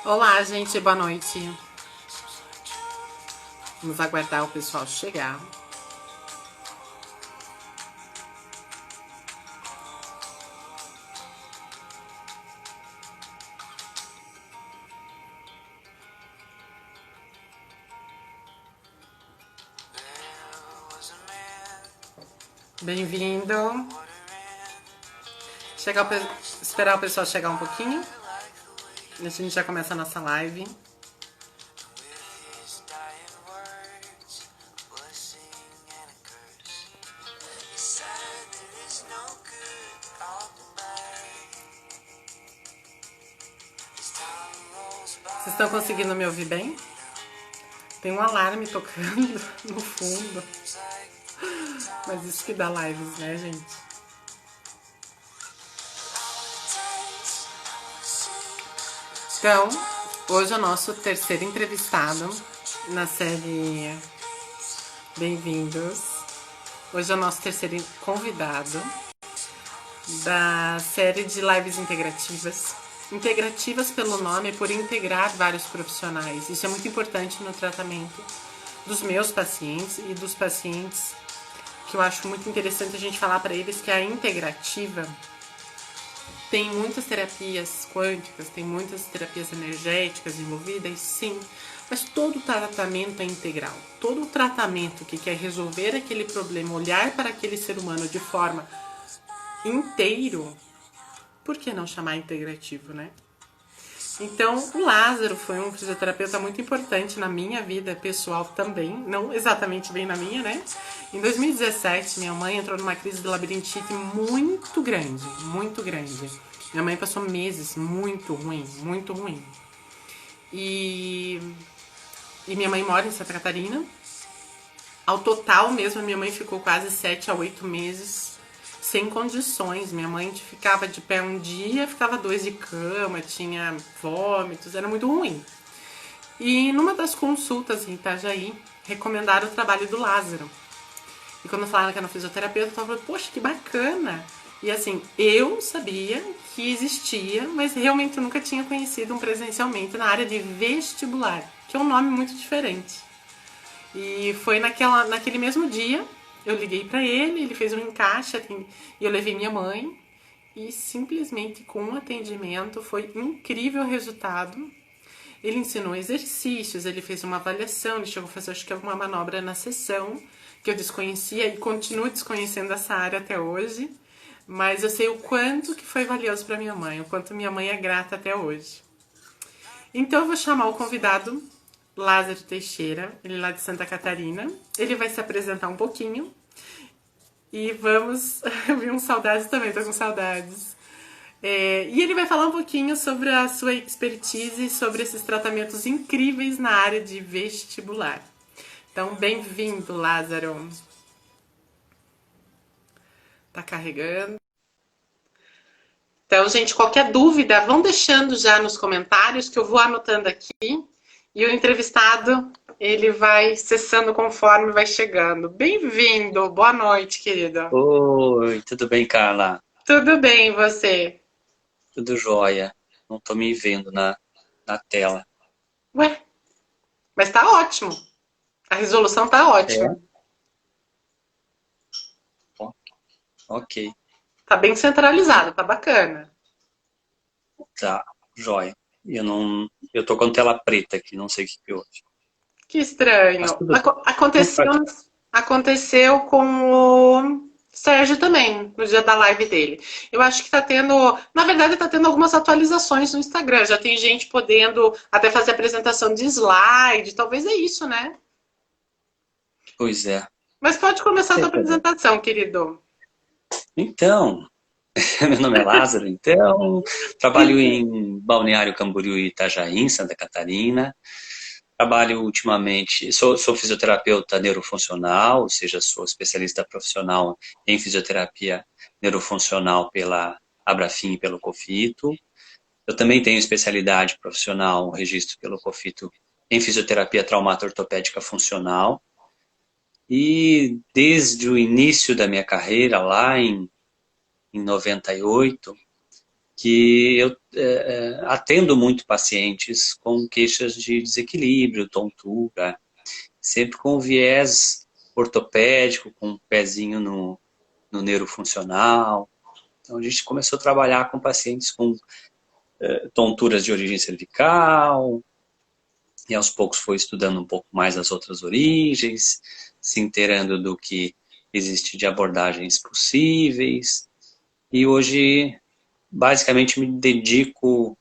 Olá, gente, boa noite. Vamos aguardar o pessoal chegar. Bem-vindo. Esperar o pessoal chegar um pouquinho. A gente já começa a nossa live. Vocês estão conseguindo me ouvir bem? Tem um alarme tocando no fundo. Mas isso que dá lives, né, gente? Então, hoje é o nosso terceiro entrevistado na série Bem-vindos. Hoje é o nosso terceiro convidado da série de lives integrativas. Integrativas pelo nome, por integrar vários profissionais. Isso é muito importante no tratamento dos meus pacientes e dos pacientes, que eu acho muito interessante a gente falar para eles que a integrativa tem muitas terapias quânticas, tem muitas terapias energéticas envolvidas, sim, mas todo tratamento é integral. Todo tratamento que quer resolver aquele problema, olhar para aquele ser humano de forma inteiro, por que não chamar integrativo, né? Então, o Lázaro foi um fisioterapeuta muito importante na minha vida pessoal também, não exatamente bem na minha, né? Em 2017, minha mãe entrou numa crise de labirintite muito grande, muito grande. Minha mãe passou meses muito ruim, muito ruim. E minha mãe mora em Santa Catarina. Ao total mesmo, minha mãe ficou quase 7 a 8 meses sem condições. Minha mãe ficava de pé um dia, ficava 2 de cama, tinha vômitos, era muito ruim. E numa das consultas em Itajaí, recomendaram o trabalho do Lázaro. E quando falaram que era um fisioterapeuta, eu falava, poxa, que bacana. E assim, eu sabia que existia, mas realmente eu nunca tinha conhecido um presencialmente na área de vestibular, que é um nome muito diferente. E foi naquele mesmo dia, eu liguei para ele fez um encaixe e eu levei minha mãe. E simplesmente com o atendimento foi incrível o resultado. Ele ensinou exercícios, ele fez uma avaliação, ele chegou a fazer acho que alguma manobra na sessão que eu desconhecia e continuo desconhecendo essa área até hoje. Mas eu sei o quanto que foi valioso para minha mãe, o quanto minha mãe é grata até hoje. Então eu vou chamar o convidado Lázaro Teixeira, ele é lá de Santa Catarina. Ele vai se apresentar um pouquinho. E vamos. Eu vi uns saudades também, tô com saudades. E ele vai falar um pouquinho sobre a sua expertise, sobre esses tratamentos incríveis na área de vestibular. Então, bem-vindo, Lázaro. Tá carregando. Então, gente, qualquer dúvida, vão deixando já nos comentários que eu vou anotando aqui. E o entrevistado, ele vai cessando conforme vai chegando. Bem-vindo, boa noite, querida. Oi, tudo bem, Carla? Tudo bem, e você? Tudo jóia. Não tô me vendo na tela. Ué, mas tá ótimo. A resolução tá ótima. É? Ó, ok, Tá bem centralizado, tá bacana. tá, jóia. Eu tô com tela preta aqui, não sei o que que houve. Que Mas estranho. tudo Aconteceu, pra- aconteceu com o Sérgio também, no dia da live dele. Eu acho que tá tendo, na verdade, tá tendo algumas atualizações no Instagram. Já tem gente podendo até fazer apresentação de slide. Talvez é isso, né? Pois é. Mas pode começar a tua É, tá bom. apresentação, querido. Então, meu nome é Lázaro, então, trabalho em Balneário Camboriú e Itajaí, em Santa Catarina. Trabalho ultimamente, sou fisioterapeuta neurofuncional, ou seja, sou especialista profissional em fisioterapia neurofuncional pela Abrafim e pelo COFITO. Eu também tenho especialidade profissional, um registro pelo COFITO em fisioterapia traumato-ortopédica funcional. E desde o início da minha carreira, lá em 98, que eu atendo muito pacientes com queixas de desequilíbrio, tontura, sempre com viés ortopédico, com um pezinho no neurofuncional. Então a gente começou a trabalhar com pacientes com tonturas de origem cervical, e aos poucos foi estudando um pouco mais as outras origens, se inteirando do que existe de abordagens possíveis. E hoje, basicamente, me dedico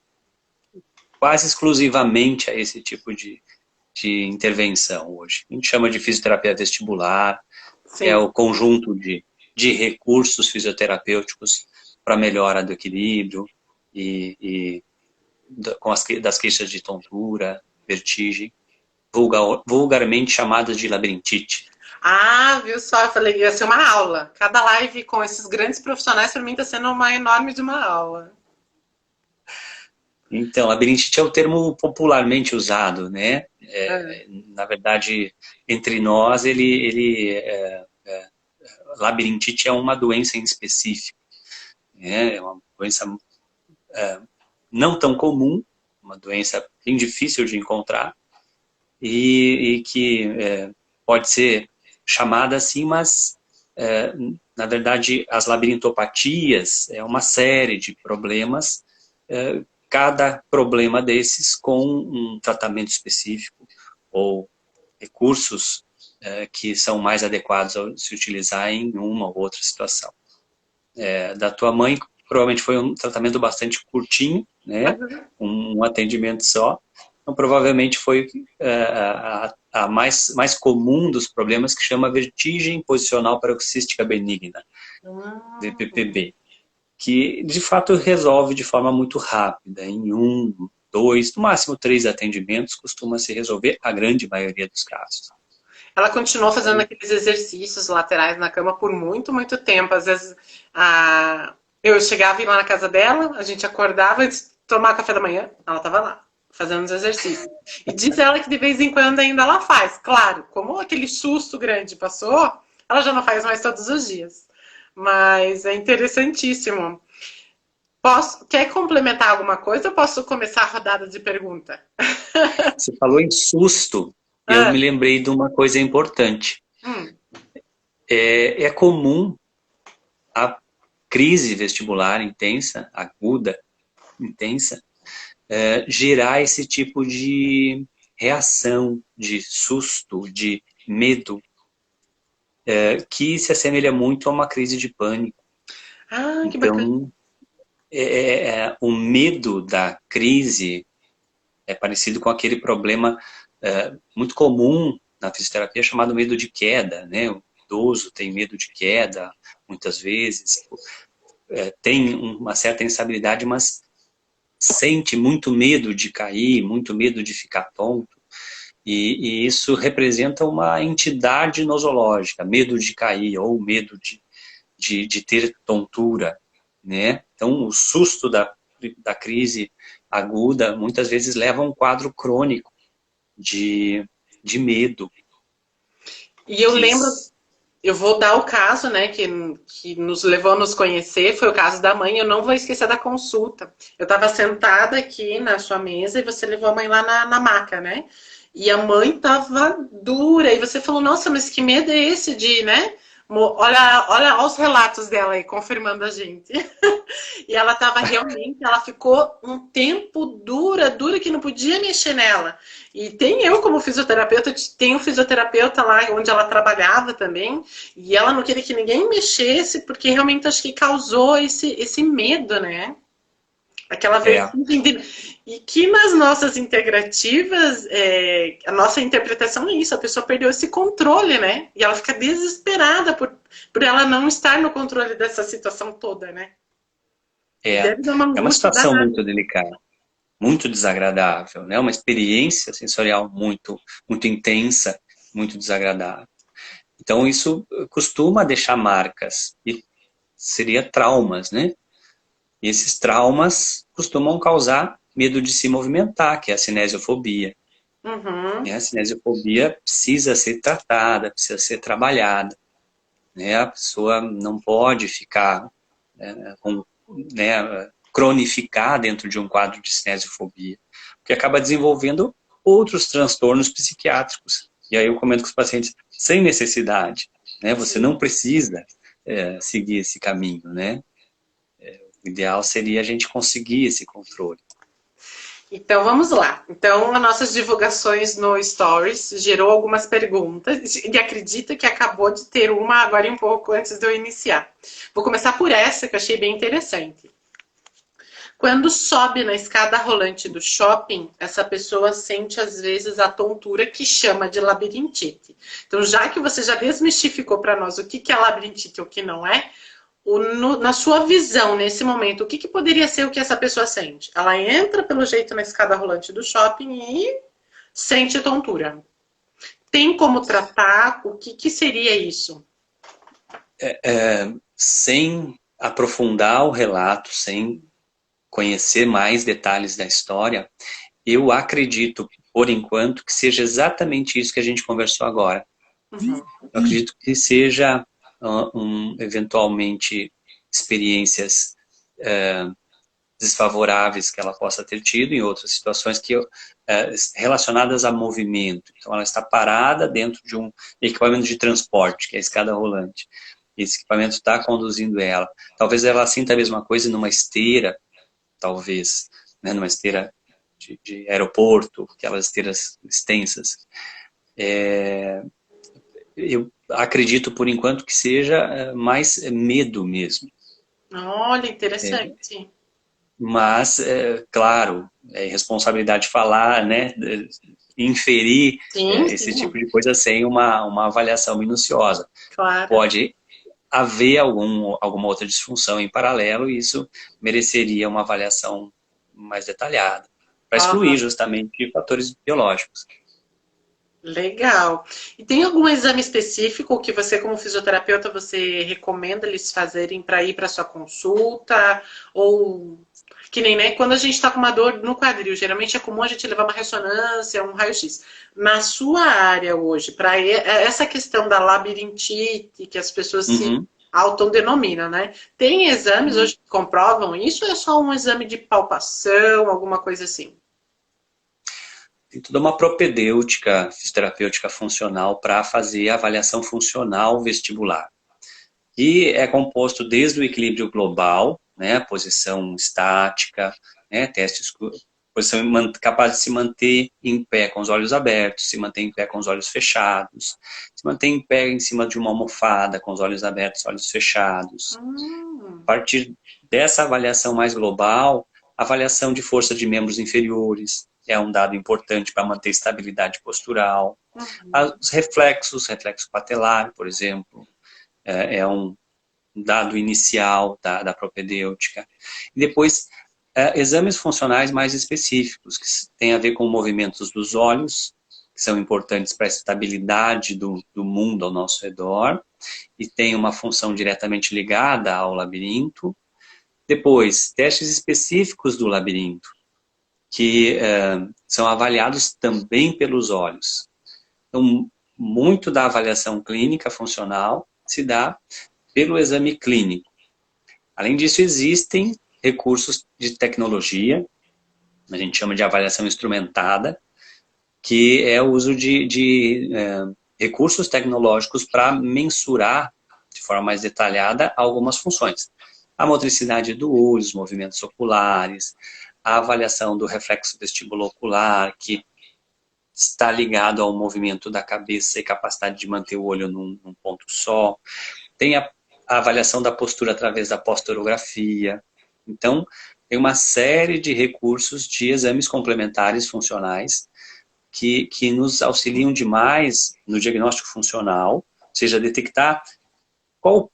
quase exclusivamente a esse tipo de intervenção hoje. A gente chama de fisioterapia vestibular, que é Sim. o conjunto de recursos fisioterapêuticos para melhora do equilíbrio e das queixas de tontura, vertigem, vulgarmente chamadas de labirintite. Ah, viu só? Eu falei que ia ser uma aula. Cada live com esses grandes profissionais, para mim, está sendo uma enorme de uma aula. Então, labirintite é o termo popularmente usado, né? É. Na verdade, entre nós, labirintite é uma doença em específico, né? É uma doença não tão comum, uma doença bem difícil de encontrar e que pode ser chamada assim, mas na verdade as labirintopatias é uma série de problemas, cada problema desses com um tratamento específico ou recursos que são mais adequados a se utilizar em uma ou outra situação. Da tua mãe, provavelmente foi um tratamento bastante curtinho, né? Um atendimento só. Então, provavelmente foi a mais comum dos problemas, que chama vertigem posicional paroxística benigna, VPPB, que de fato resolve de forma muito rápida, em 1, 2, no máximo 3 atendimentos, costuma se resolver a grande maioria dos casos. Ela continuou fazendo Então, aqueles exercícios laterais na cama por muito, muito tempo. Às vezes, eu chegava e ir lá na casa dela, a gente acordava antes de tomar café da manhã, ela estava lá, fazendo os exercícios. E diz ela que de vez em quando ainda ela faz. Claro, como aquele susto grande passou, ela já não faz mais todos os dias. Mas é interessantíssimo. Quer complementar alguma coisa ou posso começar a rodada de pergunta? você falou em susto, e eu Ah, me lembrei de uma coisa importante. hum. É comum a crise vestibular intensa, aguda, intensa, gerar esse tipo de reação, de susto, de medo, que se assemelha muito a uma crise de pânico. Ah, que bacana. Então, o medo da crise é parecido com aquele problema muito comum na fisioterapia chamado medo de queda, né? O idoso tem medo de queda, muitas vezes, tem uma certa instabilidade, mas sente muito medo de cair, muito medo de ficar tonto, e isso representa uma entidade nosológica, medo de cair ou medo de ter tontura, né? Então, o susto da crise aguda muitas vezes leva a um quadro crônico de medo. E eu Que, lembro, eu vou dar o caso, né, que nos levou a nos conhecer, foi o caso da mãe, eu não vou esquecer da consulta. Eu estava sentada aqui na sua mesa e você levou a mãe lá na maca, né? E a mãe tava dura, e você falou, nossa, mas que medo é esse de, né? Olha os relatos dela aí, confirmando a gente. E ela estava realmente, ela ficou um tempo dura, dura, que não podia mexer nela. E tem eu como fisioterapeuta, tem um fisioterapeuta lá onde ela trabalhava também, e ela não queria que ninguém mexesse, porque realmente acho que causou esse medo, né? Aquela é, vertigem de... E que nas nossas integrativas, a nossa interpretação é isso, a pessoa perdeu esse controle, né? E ela fica desesperada por ela não estar no controle dessa situação toda, né? E é, deve dar uma é uma angústia situação danada. muito delicada, muito desagradável, né? Uma experiência sensorial muito intensa, muito desagradável. Então, isso costuma deixar marcas, e seria traumas, né? E esses traumas costumam causar medo de se movimentar, que é a cinesiofobia. Uhum. A cinesiofobia precisa ser tratada, precisa ser trabalhada. Né? A pessoa não pode ficar com, né, cronificar dentro de um quadro de cinesiofobia, porque acaba desenvolvendo outros transtornos psiquiátricos. E aí eu comento com os pacientes, sem necessidade, né? Você não precisa seguir esse caminho, né? O ideal seria a gente conseguir esse controle. Então vamos lá. Então, as nossas divulgações no Stories gerou algumas perguntas e acredita que acabou de ter uma agora um pouco antes de eu iniciar. Vou começar por essa que eu achei bem interessante. Quando sobe na escada rolante do shopping, essa pessoa sente às vezes a tontura que chama de labirintite. Então, já que você já desmistificou para nós o que é labirintite e o que não é, na sua visão, nesse momento, o que poderia ser o que essa pessoa sente? Ela entra, pelo jeito, na escada rolante do shopping e sente tontura. Tem como tratar? O que seria isso? Sem aprofundar o relato, sem conhecer mais detalhes da história, eu acredito, por enquanto, que seja exatamente isso que a gente conversou agora. Uhum. Eu acredito que seja eventualmente experiências desfavoráveis que ela possa ter tido em outras situações relacionadas a movimento. Então, ela está parada dentro de um equipamento de transporte, que é a escada rolante. Esse equipamento está conduzindo ela. Talvez ela sinta a mesma coisa numa esteira, talvez, né, numa esteira de aeroporto, aquelas esteiras extensas. Eu acredito, por enquanto, que seja mais medo mesmo. Olha, interessante. Mas, claro, é responsabilidade falar, né, inferir Sim, esse sim, tipo de coisa sem uma avaliação minuciosa. claro. Pode haver alguma outra disfunção em paralelo e isso mereceria uma avaliação mais detalhada, para excluir Aham. justamente fatores biológicos. Legal. E tem algum exame específico que você, como fisioterapeuta, você recomenda eles fazerem para ir para sua consulta? Ou que nem, né? Quando a gente está com uma dor no quadril, geralmente é comum a gente levar uma ressonância, um raio-x. Na sua área hoje, para essa questão da labirintite, que as pessoas se Uhum. autodenominam, né? Tem exames Uhum. hoje que comprovam isso ou é só um exame de palpação, alguma coisa assim? Tem toda uma propedêutica fisioterapêutica funcional para fazer a avaliação funcional vestibular. E é composto desde o equilíbrio global, né, a posição estática, né, testes, posição capaz de se manter em pé com os olhos abertos, se manter em pé com os olhos fechados, se manter em pé em cima de uma almofada com os olhos abertos, olhos fechados. A partir dessa avaliação mais global, avaliação de força de membros inferiores é um dado importante para manter estabilidade postural. Os reflexos, reflexo patelar, por exemplo, é um dado inicial da propedêutica. E depois, exames funcionais mais específicos, que têm a ver com movimentos dos olhos, que são importantes para a estabilidade do mundo ao nosso redor, e tem uma função diretamente ligada ao labirinto. Depois, testes específicos do labirinto, que são avaliados também pelos olhos. Então, muito da avaliação clínica funcional se dá pelo exame clínico. Além disso, existem recursos de tecnologia, a gente chama de avaliação instrumentada, que é o uso de recursos tecnológicos para mensurar de forma mais detalhada algumas funções. A motricidade do olho, os movimentos oculares, a avaliação do reflexo vestibulo-ocular, que está ligado ao movimento da cabeça e capacidade de manter o olho num ponto só. Tem a avaliação da postura através da posturografia. Então, tem uma série de recursos de exames complementares funcionais que nos auxiliam demais no diagnóstico funcional, ou seja, detectar qual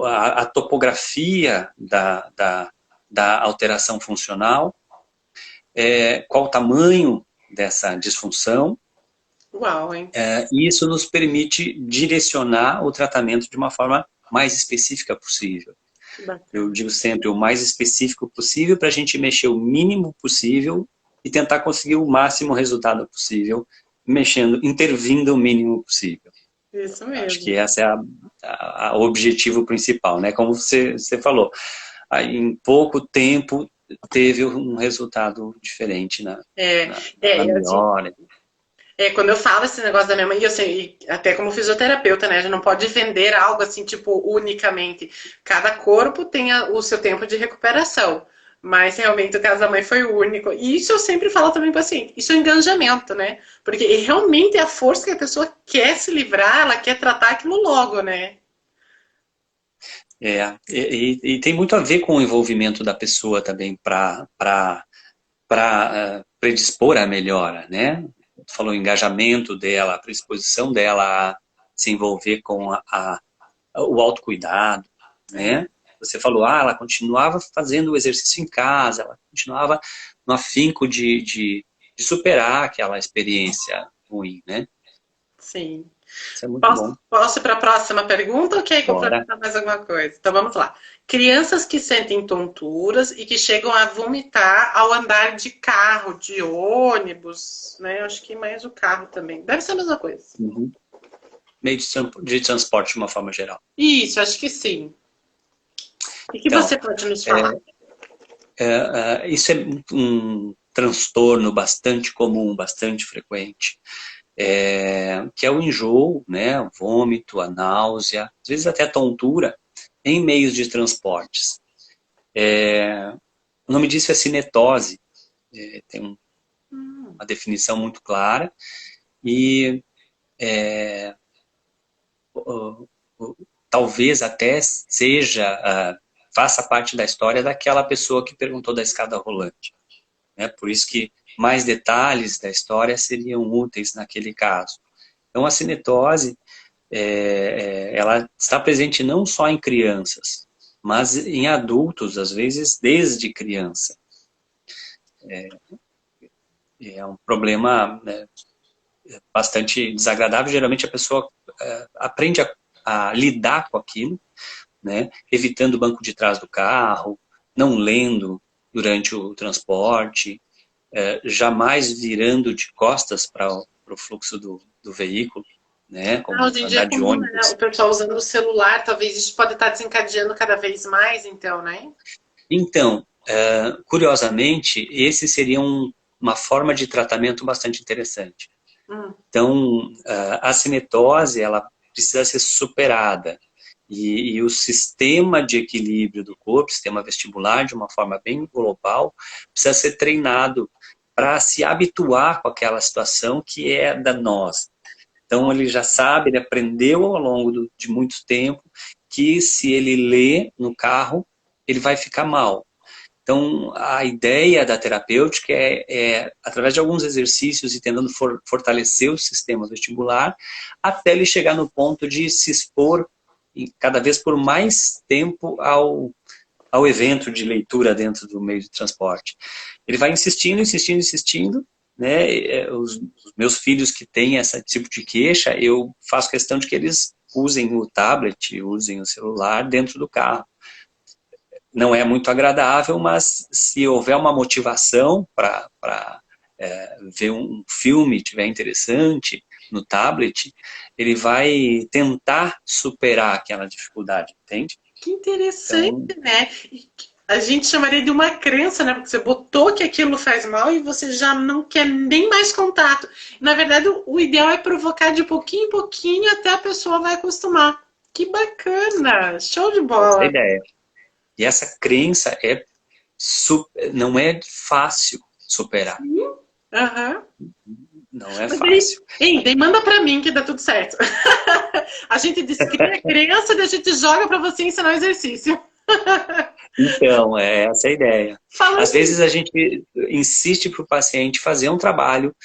a topografia da alteração funcional, qual o tamanho dessa disfunção. Uau, hein? E isso nos permite direcionar o tratamento de uma forma mais específica possível. Eu digo sempre o mais específico possível para a gente mexer o mínimo possível e tentar conseguir o máximo resultado possível, intervindo o mínimo possível. Isso Acho que mesmo. esse é o objetivo principal, né? Como você falou, aí em pouco tempo teve um resultado diferente na Assim, melhora. quando eu falo esse negócio da minha mãe, eu sei, até como fisioterapeuta, né? A gente não pode vender algo assim, tipo, unicamente. Cada corpo tem o seu tempo de recuperação. Mas realmente o caso da mãe foi o único. E isso eu sempre falo também para paciente. Isso é engajamento, né? Porque realmente é a força que a pessoa quer se livrar, ela quer tratar aquilo logo, né? E tem muito a ver com o envolvimento da pessoa também para predispor à melhora, né? Falou o engajamento dela, a predisposição dela a se envolver com o autocuidado, né? Você falou, ela continuava fazendo o exercício em casa, ela continuava no afinco de superar aquela experiência ruim, né? Sim. Isso é muito bom. Posso ir para a próxima pergunta ou quer Bora. complementar mais alguma coisa? Então vamos lá. Crianças que sentem tonturas e que chegam a vomitar ao andar de carro, de ônibus, né? Acho que mais o carro também. Deve ser a mesma coisa. Uhum. Meio de transporte de uma forma geral. Isso, acho que sim. E que Então, você pode nos falar? Isso é um transtorno bastante comum, bastante frequente, que é o enjoo, né, o vômito, a náusea, às vezes até a tontura, em meios de transportes. O nome disso é cinetose, tem uma definição muito clara, e talvez até faça parte da história daquela pessoa que perguntou da escada rolante. Né? Por isso que mais detalhes da história seriam úteis naquele caso. Então, a cinetose, ela está presente não só em crianças, mas em adultos, às vezes desde criança. É um problema, né, bastante desagradável. Geralmente a pessoa aprende a lidar com aquilo, né, evitando o banco de trás do carro, não lendo durante o transporte, jamais virando de costas para o fluxo do veículo, né, como Hoje em dia é andar de comum, né? O ônibus. pessoal usando o celular, talvez isso pode estar desencadeando cada vez mais, então, né? Então, curiosamente, esse seria uma forma de tratamento bastante interessante. Então, a cinetose, ela precisa ser superada. E o sistema de equilíbrio do corpo, sistema vestibular, de uma forma bem global, precisa ser treinado para se habituar com aquela situação que é danosa. Então, ele já sabe, ele aprendeu ao longo de muito tempo que se ele lê no carro, ele vai ficar mal. Então, a ideia da terapêutica através de alguns exercícios e tentando fortalecer o sistema vestibular, até ele chegar no ponto de se expor cada vez por mais tempo ao evento de leitura dentro do meio de transporte. Ele vai insistindo, insistindo, insistindo, né? Os meus filhos que têm esse tipo de queixa, eu faço questão de que eles usem o tablet, usem o celular dentro do carro. Não é muito agradável, mas se houver uma motivação para ver um filme, tiver interessante no tablet, ele vai tentar superar aquela dificuldade, entende? Que interessante, Então, né? A gente chamaria de uma crença, né? Porque você botou que aquilo faz mal e você já não quer nem mais contato. Na verdade, o ideal é provocar de pouquinho em pouquinho até a pessoa vai acostumar. Que bacana! Show de essa é a bola! ideia. E essa crença não é fácil superar. Aham. Não é Mas daí, fácil. daí manda pra mim que dá tudo certo. A gente descreve a crença e a gente joga pra você ensinar o exercício. Então, essa é a ideia. Fala Às assim. vezes a gente insiste para o paciente fazer um trabalho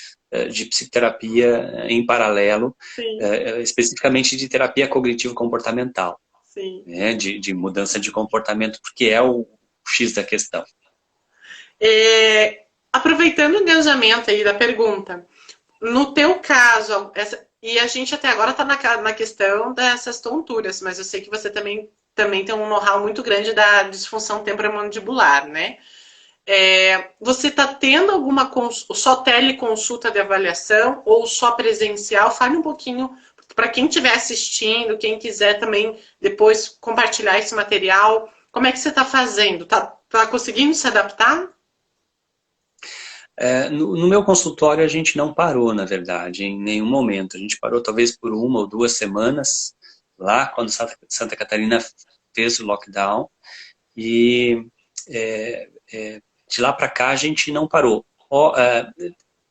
de psicoterapia em paralelo, Sim, especificamente de terapia cognitivo-comportamental, sim. né, de mudança de comportamento, porque é o X da questão. Aproveitando o engajamento aí da pergunta, no teu caso, e a gente até agora está na questão dessas tonturas, mas eu sei que você também tem um know-how muito grande da disfunção temporomandibular, né? Você está tendo alguma só teleconsulta de avaliação ou só presencial? Fale um pouquinho para quem estiver assistindo, quem quiser também depois compartilhar esse material. Como é que você está fazendo? Tá conseguindo se adaptar? No meu consultório a gente não parou, na verdade, em nenhum momento. A gente parou talvez por 1 ou 2 semanas, lá quando Santa Catarina fez o lockdown, e de lá para cá a gente não parou.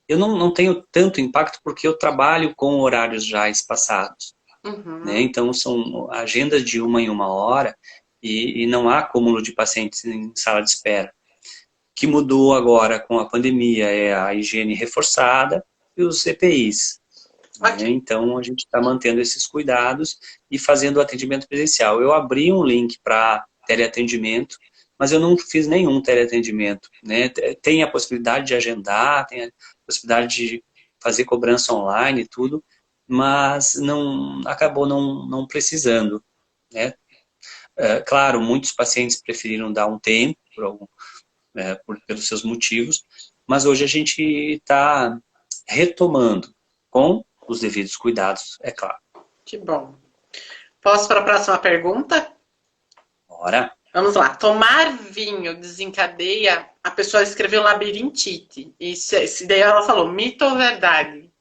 Eu não tenho tanto impacto porque eu trabalho com horários já espaçados, né? Uhum. Então são agendas de 1 em 1 hora e não há acúmulo de pacientes em sala de espera. O que mudou agora com a pandemia é a higiene reforçada e os EPIs, né? Ok. Então a gente está mantendo esses cuidados e fazendo o atendimento presencial. Eu abri um link para teleatendimento, mas eu não fiz nenhum teleatendimento, né? Tem a possibilidade de agendar, tem a possibilidade de fazer cobrança online e tudo, mas não acabou não precisando, né? Claro, muitos pacientes preferiram dar um tempo pelos seus motivos, mas hoje a gente está retomando com os devidos cuidados, é claro. Que bom. Posso para a próxima pergunta? Ora, Vamos lá. Tomar vinho desencadeia. A pessoa escreveu labirintite. E daí ela falou mito ou verdade?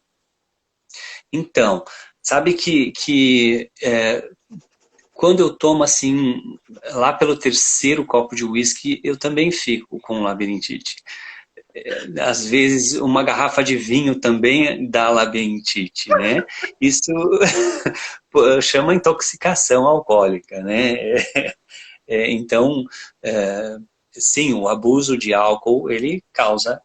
então, sabe que quando eu tomo assim, lá pelo terceiro copo de uísque, eu também fico com labirintite. Às vezes, uma garrafa de vinho também dá labirintite, né? Isso chama intoxicação alcoólica, né? Então, é, sim, o abuso de álcool, ele causa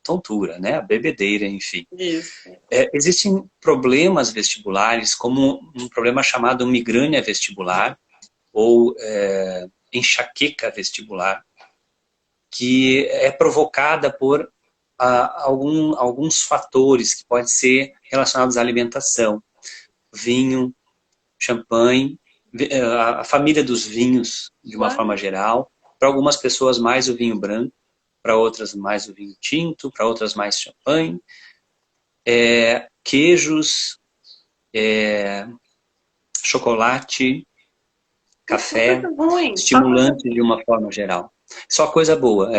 tontura, né? A bebedeira, enfim. Isso. Existem problemas vestibulares, como um problema chamado migrânia vestibular ou enxaqueca vestibular, que é provocada por alguns fatores que podem ser relacionados à alimentação, vinho, champanhe, a família dos vinhos, de uma forma Olha. geral. Para algumas pessoas, mais o vinho branco, para outras, mais o vinho tinto, para outras, mais champanhe. Queijos, chocolate, Só café, coisa ruim. Só coisa estimulante de uma forma geral. Só coisa boa,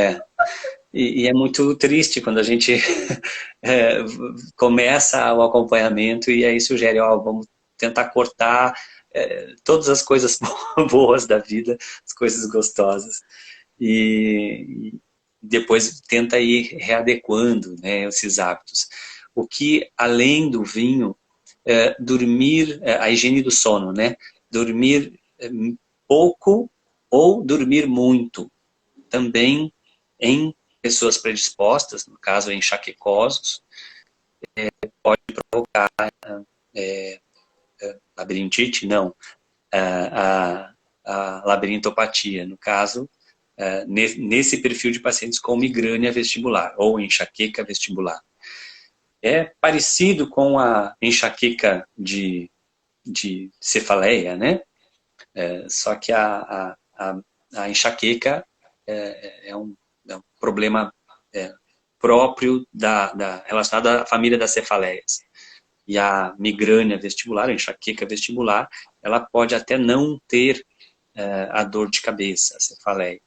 E é muito triste quando a gente é, começa o acompanhamento e aí sugere, ó, vamos tentar cortar todas as coisas boas da vida, as coisas gostosas. E depois tenta ir readequando, né, esses hábitos. O que, além do vinho, dormir, a higiene do sono, né? Dormir pouco ou dormir muito. Também em pessoas predispostas, no caso enxaquecosos, pode provocar labirintite, não, a labirintopatia, no caso, nesse perfil de pacientes com migrânia vestibular ou enxaqueca vestibular. É parecido com a enxaqueca de cefaleia, né? Só que a enxaqueca é um problema próprio relacionado à família das cefaleias. E a migrânia vestibular, a enxaqueca vestibular, ela pode até não ter a dor de cabeça, a cefaleia,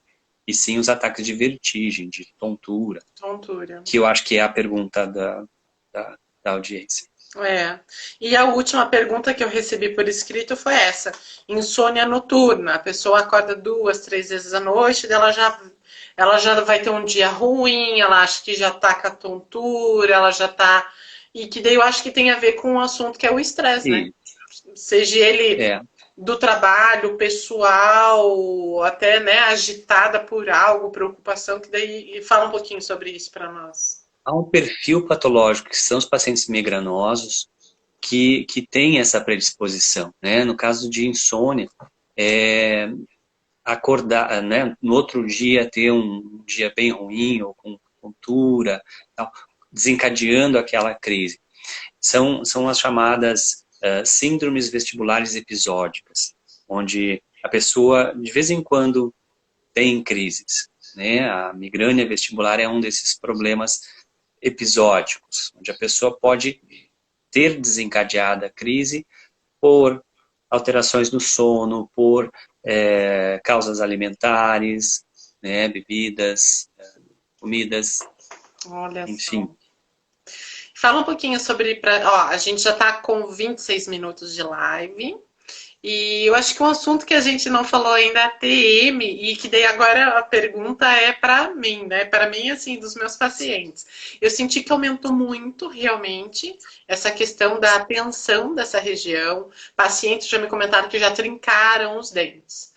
e sim os ataques de vertigem, de tontura, tontura. que eu acho que é a pergunta da audiência. É. E a última pergunta que eu recebi por escrito foi essa: insônia noturna. A pessoa acorda 2, 3 vezes à noite, ela já vai ter um dia ruim, ela acha que já tá com a tontura, ela já tá. E que daí eu acho que tem a ver com o assunto que é o estresse, né? E, Seja ele é, do trabalho, pessoal, até né, agitada por algo, preocupação, que daí fala um pouquinho sobre isso para nós. há um perfil patológico, que são os pacientes migranosos, que tem essa predisposição, né? No caso de insônia, é, acordar, né? No outro dia ter um dia bem ruim ou com tontura, tal, desencadeando aquela crise. São as chamadas síndromes vestibulares episódicas, onde a pessoa, de vez em quando, tem crises, né? A migrânia vestibular é um desses problemas episódicos, onde a pessoa pode ter desencadeado a crise por alterações no sono, por causas alimentares, né, bebidas, comidas, Olha só. enfim. Fala um pouquinho sobre. Ó, a gente já está com 26 minutos de live. E eu acho que um assunto que a gente não falou ainda é a TM, e que daí agora a pergunta é para mim, né? Para mim, assim, dos meus pacientes. Eu senti que aumentou muito, realmente, essa questão da atenção dessa região. Pacientes já me comentaram que já trincaram os dentes.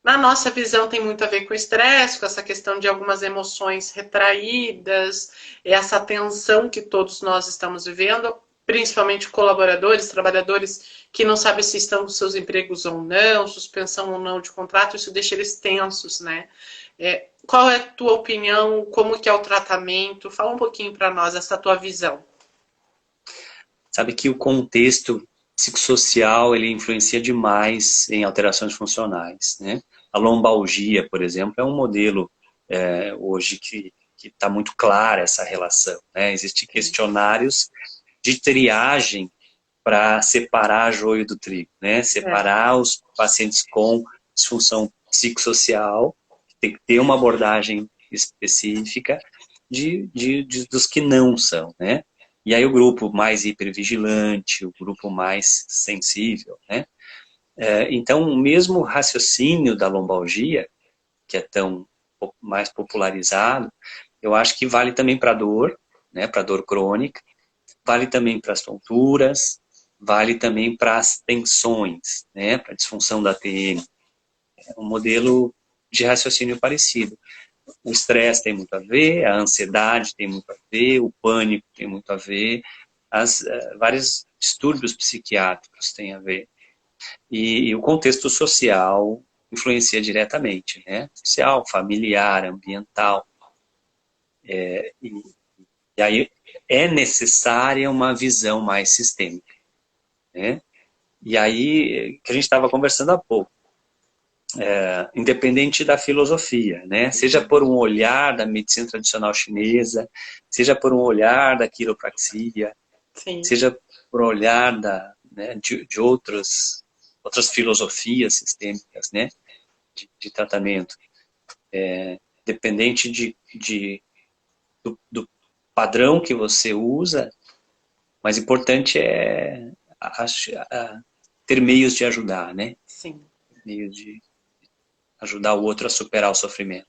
Na nossa visão, tem muito a ver com o estresse, com essa questão de algumas emoções retraídas, essa tensão que todos nós estamos vivendo, principalmente colaboradores, trabalhadores que não sabem se estão com seus empregos ou não, suspensão ou não de contrato, isso deixa eles tensos, né? Qual é a tua opinião? Como que é o tratamento? Fala um pouquinho para nós, essa tua visão. Sabe que o contexto psicossocial, ele influencia demais em alterações funcionais, né? A lombalgia, por exemplo, é um modelo hoje que está muito clara essa relação, né? Existem questionários de triagem para separar joio do trigo, né? Separar os pacientes com disfunção psicossocial, tem que ter uma abordagem específica dos que não são, né? E aí o grupo mais hipervigilante, o grupo mais sensível, né? Então, o mesmo raciocínio da lombalgia, que é tão mais popularizado, eu acho que vale também para a dor, né? Para a dor crônica, vale também para as tonturas, vale também para as tensões, né? Para a disfunção da TM. É um modelo de raciocínio parecido. O estresse tem muito a ver, a ansiedade tem muito a ver, o pânico tem muito a ver, vários distúrbios psiquiátricos têm a ver. E o contexto social influencia diretamente, né? Social, familiar, ambiental. E aí é necessária uma visão mais sistêmica, né? E aí, que a gente estava conversando há pouco, independente da filosofia, né? Seja por um olhar da medicina tradicional chinesa, seja por um olhar da quiropraxia, Sim. seja por um olhar de outras filosofias sistêmicas, né? De tratamento. Dependente do padrão que você usa, mas importante é ter meios de ajudar, né? Sim. Meios de ajudar o outro a superar o sofrimento.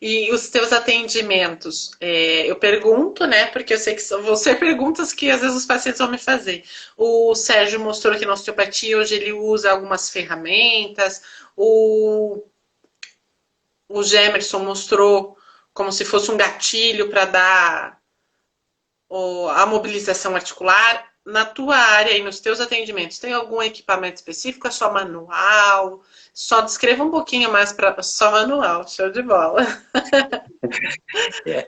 E os teus atendimentos? Eu pergunto, né? Porque eu sei que vão ser perguntas que às vezes os pacientes vão me fazer. O Sérgio mostrou que na osteopatia hoje ele usa algumas ferramentas. O Gemerson mostrou como se fosse um gatilho para dar a mobilização articular. Na tua área e nos teus atendimentos, tem algum equipamento específico? É só manual? Só descreva um pouquinho mais para só manual, show de bola. A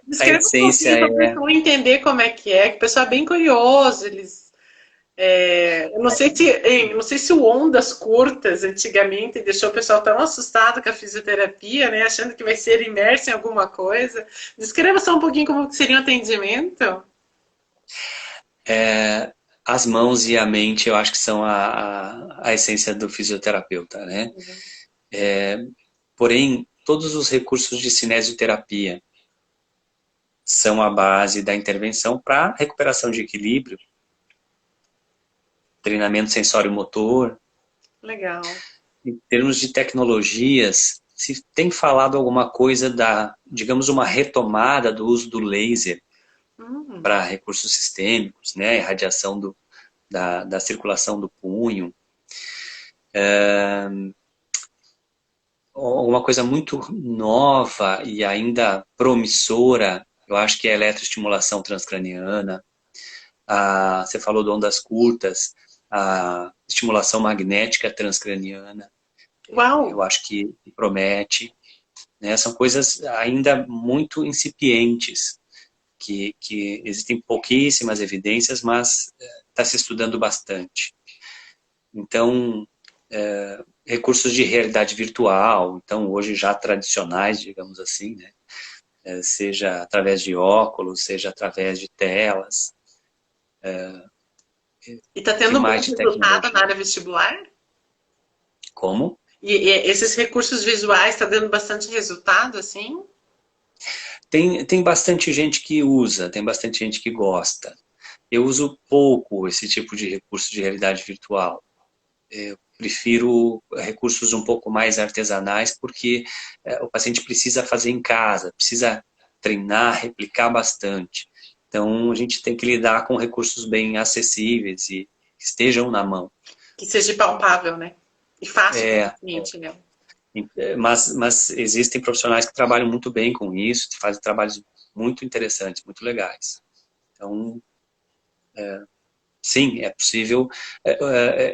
Descreva um essência pouquinho para o é... pessoal entender como é, que o pessoal é bem curioso, eu não sei se o ondas curtas antigamente deixou o pessoal tão assustado com a fisioterapia, né, achando que vai ser imerso em alguma coisa. Descreva só um pouquinho como seria um atendimento. As mãos e a mente, eu acho que são a essência do fisioterapeuta, né? Porém, todos os recursos de cinesioterapia são a base da intervenção para recuperação de equilíbrio, treinamento sensório-motor. Legal. Em termos de tecnologias, se tem falado alguma coisa digamos, uma retomada do uso do laser para recursos sistêmicos, né? Irradiação da circulação do punho. Uma coisa muito nova e ainda promissora, eu acho que é a eletroestimulação transcraniana. Você falou de ondas curtas, a estimulação magnética transcraniana. Uau! Eu acho que promete. Né? São coisas ainda muito incipientes, que existem pouquíssimas evidências, mas está se estudando bastante. Então, recursos de realidade virtual, então hoje já tradicionais, digamos assim, né? Seja através de óculos, seja através de telas. E está Que tendo um bom mais de resultado na tecnologia? área vestibular? Como? E esses recursos visuais está dando bastante resultado, assim? Tem bastante gente que usa, tem bastante gente que gosta. Eu uso pouco esse tipo de recurso de realidade virtual. Eu prefiro recursos um pouco mais artesanais, porque o paciente precisa fazer em casa, precisa treinar, replicar bastante. Então, a gente tem que lidar com recursos bem acessíveis e que estejam na mão. Que seja palpável, né? E fácil para o É, paciente, né? mas existem profissionais que trabalham muito bem com isso, fazem trabalhos muito interessantes, muito legais. Então, sim, é possível.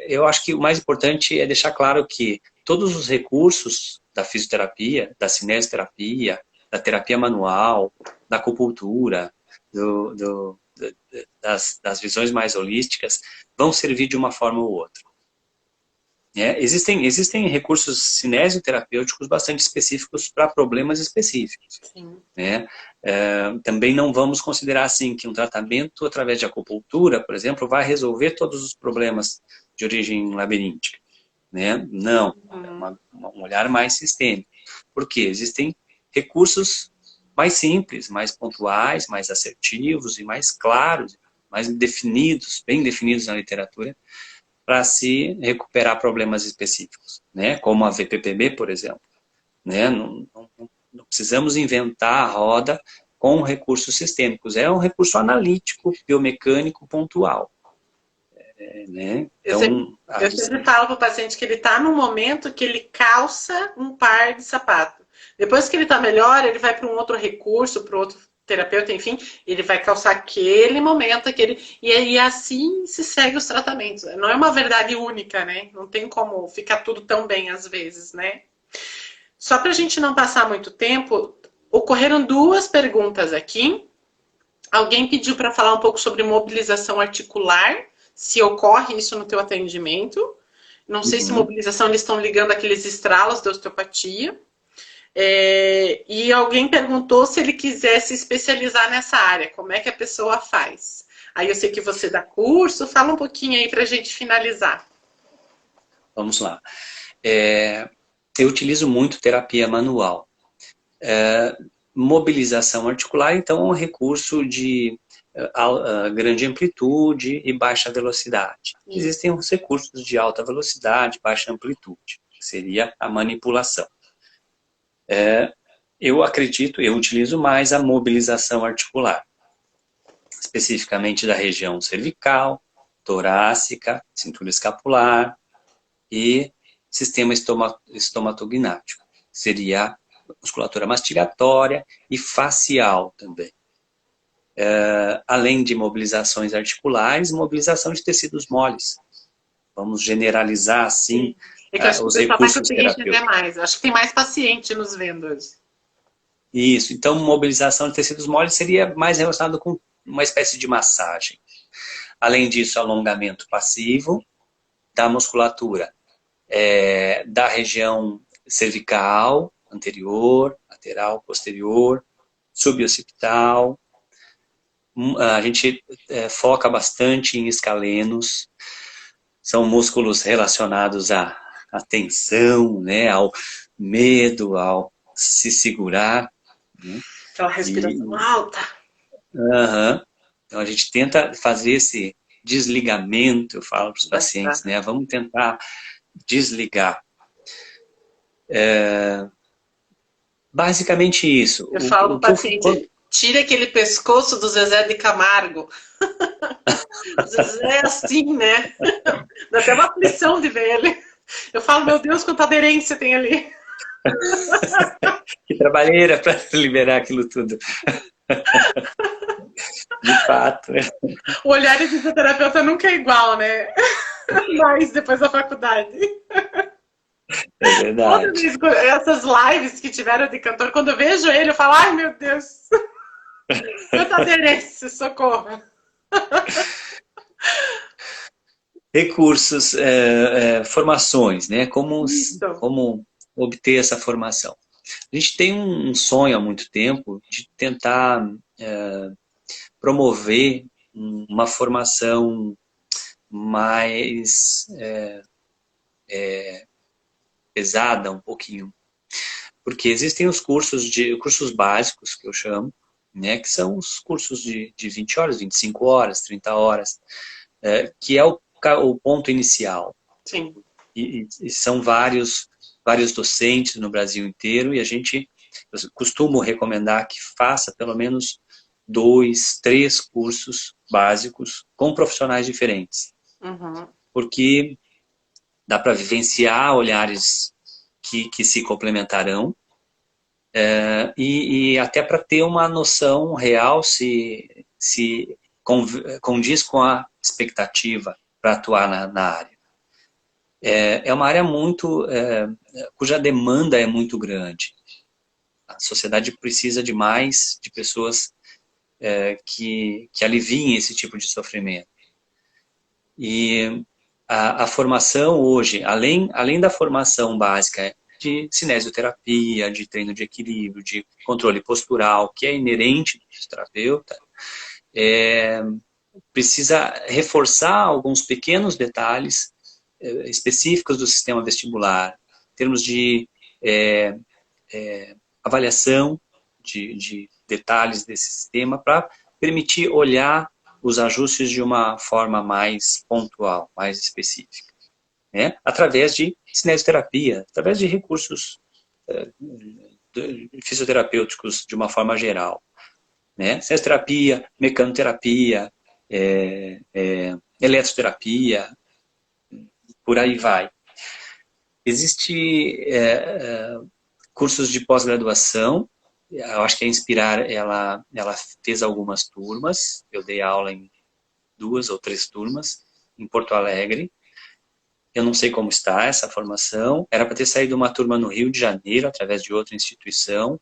Eu acho que o mais importante é deixar claro que todos os recursos da fisioterapia, da cinesioterapia, da terapia manual, da acupuntura, das visões mais holísticas, vão servir de uma forma ou outra. Existem recursos cinesioterapêuticos bastante específicos para problemas específicos. Sim. Né? Também não vamos considerar assim que um tratamento através de acupuntura, por exemplo, vai resolver todos os problemas de origem labiríntica. Né? Não, é um olhar mais sistêmico. Porque existem recursos mais simples, mais pontuais, mais assertivos e mais claros, mais definidos, bem definidos na literatura, para se recuperar problemas específicos, né? Como a VPPB, por exemplo. Né? Não precisamos inventar a roda com recursos sistêmicos. É um recurso analítico, biomecânico, pontual. Né? Eu sempre, Então, eu sempre falo para o paciente que ele está no momento que ele calça um par de sapato. Depois que ele está melhor, ele vai para um outro recurso, para outro terapeuta, enfim, ele vai calçar aquele momento, e assim se segue os tratamentos. Não é uma verdade única, né? Não tem como ficar tudo tão bem às vezes, né? Só para a gente não passar muito tempo, ocorreram duas perguntas aqui. Alguém pediu para falar um pouco sobre mobilização articular, se ocorre isso no teu atendimento. Não sei se mobilização eles estão ligando aqueles estralos da osteopatia. E alguém perguntou se ele quiser se especializar nessa área, como é que a pessoa faz. Aí eu sei que você dá curso, fala um pouquinho aí para a gente finalizar. vamos lá. Eu utilizo muito terapia manual. Mobilização articular, então, é um recurso de grande amplitude e baixa velocidade. Existem os recursos de alta velocidade, baixa amplitude, que seria a manipulação. Eu utilizo mais a mobilização articular, especificamente da região cervical, torácica, cintura escapular e sistema estomatognático. Seria a musculatura mastigatória e facial também. Além de mobilizações articulares, mobilização de tecidos moles. Vamos generalizar, assim, É que eu acho que o os pessoal vai recursos conseguir entender terapêuticos. mais. Acho que tem mais paciente nos vendo hoje. Isso. Então, mobilização de tecidos moles seria mais relacionado com uma espécie de massagem. Além disso, alongamento passivo da musculatura da região cervical, anterior, lateral, posterior, suboccipital. A gente foca bastante em escalenos, são músculos relacionados à tensão, né, ao medo, ao se segurar. Né? Aquela respiração alta. Então a gente tenta fazer esse desligamento, eu falo para os pacientes, né? Vamos tentar desligar. Basicamente isso. Eu falo para o paciente, tira aquele pescoço do Zezé de Camargo. O Zezé é assim, né? Dá até uma aflição de ver ele. Eu falo, meu Deus, quanta aderência tem ali. Que trabalheira para liberar aquilo tudo. De fato. O olhar de fisioterapeuta nunca é igual, né? Mas depois da faculdade. É verdade. Essas lives que tiveram de cantor, quando eu vejo ele, eu falo, ai meu Deus, quanta aderência, socorro. Recursos, formações, né? Como obter essa formação. A gente tem um sonho há muito tempo de tentar promover uma formação mais pesada um pouquinho. Porque existem os cursos básicos, que eu chamo, né, que são os cursos de 20 horas, 25 horas, 30 horas, que é o ponto inicial. Sim. E são vários docentes no Brasil inteiro, e eu costumo recomendar que faça pelo menos 2, 3 cursos básicos com profissionais diferentes. Uhum. Porque dá para vivenciar olhares que se complementarão, e até para ter uma noção real se condiz com a expectativa para atuar na área. É uma área cuja demanda é muito grande. A sociedade precisa de pessoas que aliviem esse tipo de sofrimento. E a formação hoje, além da formação básica de cinesioterapia, de treino de equilíbrio, de controle postural, que é inerente do fisioterapeuta, precisa reforçar alguns pequenos detalhes específicos do sistema vestibular, em termos de avaliação de detalhes desse sistema, para permitir olhar os ajustes de uma forma mais pontual, mais específica, né? Através de cinesioterapia, através de recursos fisioterapêuticos de uma forma geral, né? Cinesioterapia, mecanoterapia, eletroterapia, por aí vai. Existe cursos de pós-graduação. Eu acho que a Inspirar, ela fez algumas turmas. Eu dei aula em 2 ou 3 turmas em Porto Alegre. Eu não sei como está essa formação. Era para ter saído uma turma no Rio de Janeiro, através de outra instituição.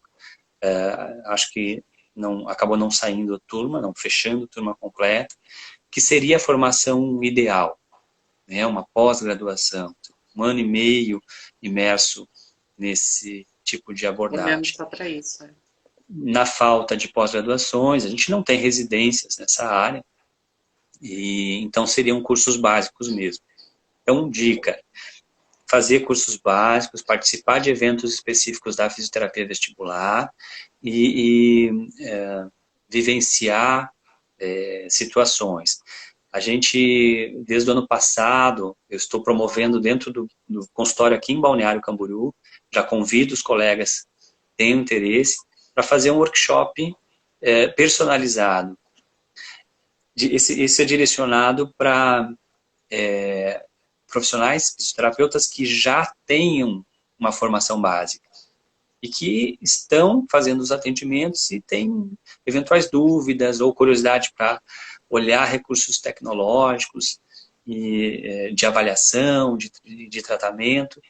Acho que acabou não saindo a turma, não fechando a turma completa, que seria a formação ideal, né? Uma pós-graduação, 1 ano e meio imerso nesse tipo de abordagem. Só para isso. Na falta de pós-graduações, a gente não tem residências nessa área, e então seriam cursos básicos mesmo. Então, dica: fazer cursos básicos, participar de eventos específicos da fisioterapia vestibular e vivenciar situações. A gente, desde o ano passado, eu estou promovendo dentro do consultório aqui em Balneário Camboriú, já convido os colegas que tenham interesse para fazer um workshop personalizado. Esse é direcionado para profissionais, fisioterapeutas que já tenham uma formação básica e que estão fazendo os atendimentos e têm eventuais dúvidas ou curiosidade para olhar recursos tecnológicos e de avaliação, de tratamento.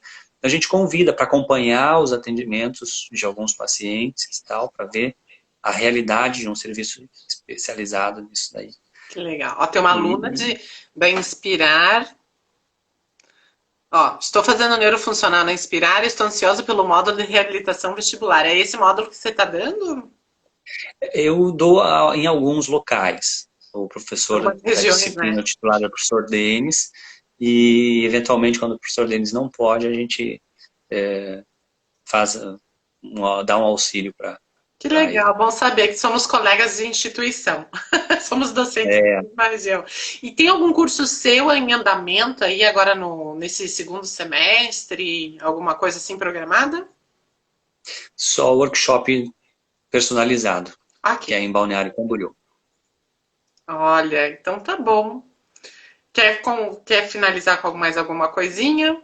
A gente convida para acompanhar os atendimentos de alguns pacientes e tal, para ver a realidade de um serviço especializado nisso daí. Que legal. Ó, tem uma aluna da Inspirar. Ó, estou fazendo neurofuncional na Inspirar e estou ansiosa pelo módulo de reabilitação vestibular. É esse módulo que você está dando? Eu dou em alguns locais. O professor da disciplina, né? o titular é o professor Denis, e eventualmente quando o professor Denis não pode, a gente dá um auxílio para que legal, bom saber que somos colegas de instituição. Somos docentes, mais eu. E tem algum curso seu em andamento aí agora nesse segundo semestre? Alguma coisa assim programada? Só workshop personalizado, Aqui. que é em Balneário Camboriú. Olha, então tá bom. Quer finalizar com mais alguma coisinha?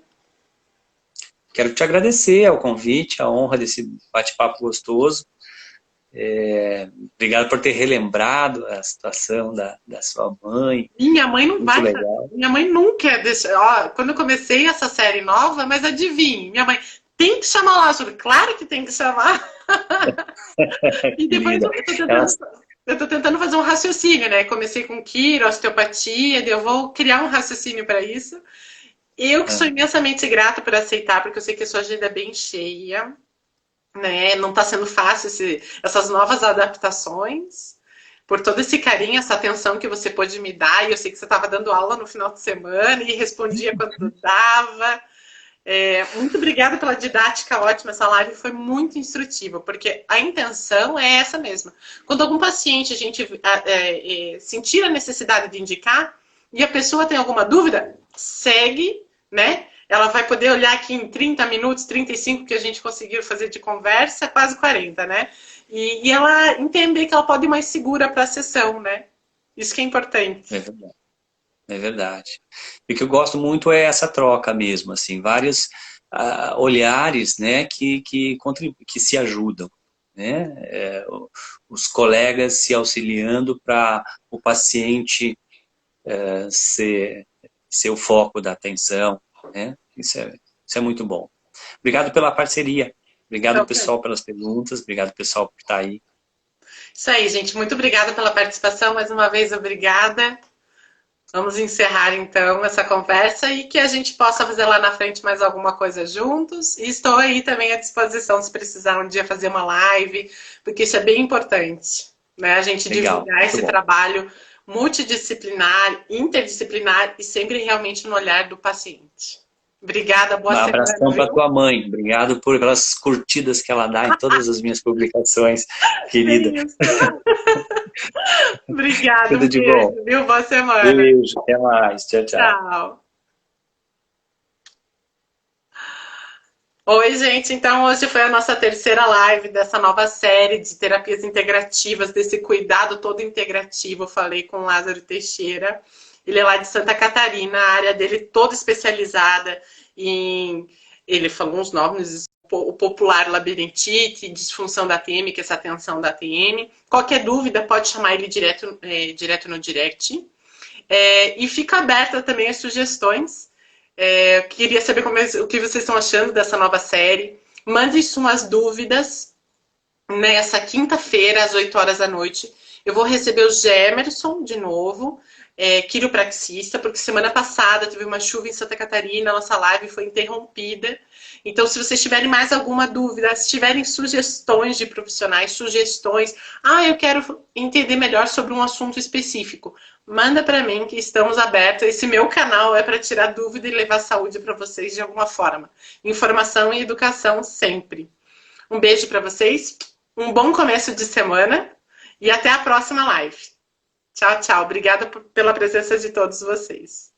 Quero te agradecer ao convite, a honra desse bate-papo gostoso. Obrigado por ter relembrado a situação da sua mãe. Minha mãe não vai. Legal. Minha mãe nunca deixa. Quando eu comecei essa série nova, mas adivinhe, minha mãe tem que chamar lá, Júlio. Claro que tem que chamar. E depois eu tô tentando fazer um raciocínio, né? Comecei com quiro, osteopatia, eu vou criar um raciocínio para isso. Eu que sou imensamente grata por aceitar, porque eu sei que a sua agenda é bem cheia, né? Não está sendo fácil essas novas adaptações, por todo esse carinho, essa atenção que você pôde me dar, e eu sei que você estava dando aula no final de semana e respondia quando dava. Muito obrigada pela didática ótima, essa live foi muito instrutiva, porque a intenção é essa mesma. Quando algum paciente a gente sentir a necessidade de indicar e a pessoa tem alguma dúvida, segue, né? Ela vai poder olhar aqui em 30 minutos, 35 que a gente conseguiu fazer de conversa, quase 40, né? E ela entender que ela pode ir mais segura para a sessão, né? Isso que é importante. É verdade. É verdade. E o que eu gosto muito é essa troca mesmo, assim, vários olhares, né, que se ajudam, né? Os colegas se auxiliando para o paciente ser o foco da atenção, né? Isso é muito bom. Obrigado pela parceria. Obrigado, Então, pessoal, pelas perguntas. Obrigado, pessoal, por estar aí. isso aí, gente. Muito obrigada pela participação. Mais uma vez, obrigada. Vamos encerrar então essa conversa e que a gente possa fazer lá na frente mais alguma coisa juntos. E estou aí também à disposição se precisar um dia fazer uma live, porque isso é bem importante, né? A gente Legal, divulgar muito esse bom. trabalho multidisciplinar, interdisciplinar e sempre realmente no olhar do paciente. Obrigada, Um boa semana, abração para viu? tua mãe. Obrigado pelas curtidas que ela dá em todas as minhas publicações, É querida. isso. Obrigada, Tudo um de bom. beijo, viu? Boa semana. Beijo, até mais. Tchau, tchau. Tchau. Oi, gente. Então, hoje foi a nossa terceira live dessa nova série de terapias integrativas, desse cuidado todo integrativo. Eu falei com o Lázaro Teixeira. Ele é lá de Santa Catarina, a área dele toda especializada em. Ele falou uns nomes, o popular labirintite, disfunção da TM, que é essa tensão da TM. Qualquer dúvida, pode chamar ele direto no direct. E fica aberta também as sugestões. Queria saber o que vocês estão achando dessa nova série. Mande suas dúvidas nessa quinta-feira, às 8 horas da noite. Eu vou receber o Gemerson de novo, quiropraxista, porque semana passada teve uma chuva em Santa Catarina, nossa live foi interrompida. Então, se vocês tiverem mais alguma dúvida, se tiverem sugestões de profissionais, eu quero entender melhor sobre um assunto específico, manda para mim que estamos abertos. Esse meu canal é para tirar dúvida e levar saúde para vocês de alguma forma. Informação e educação sempre. Um beijo para vocês, um bom começo de semana e até a próxima live. Tchau, tchau. Obrigada pela presença de todos vocês.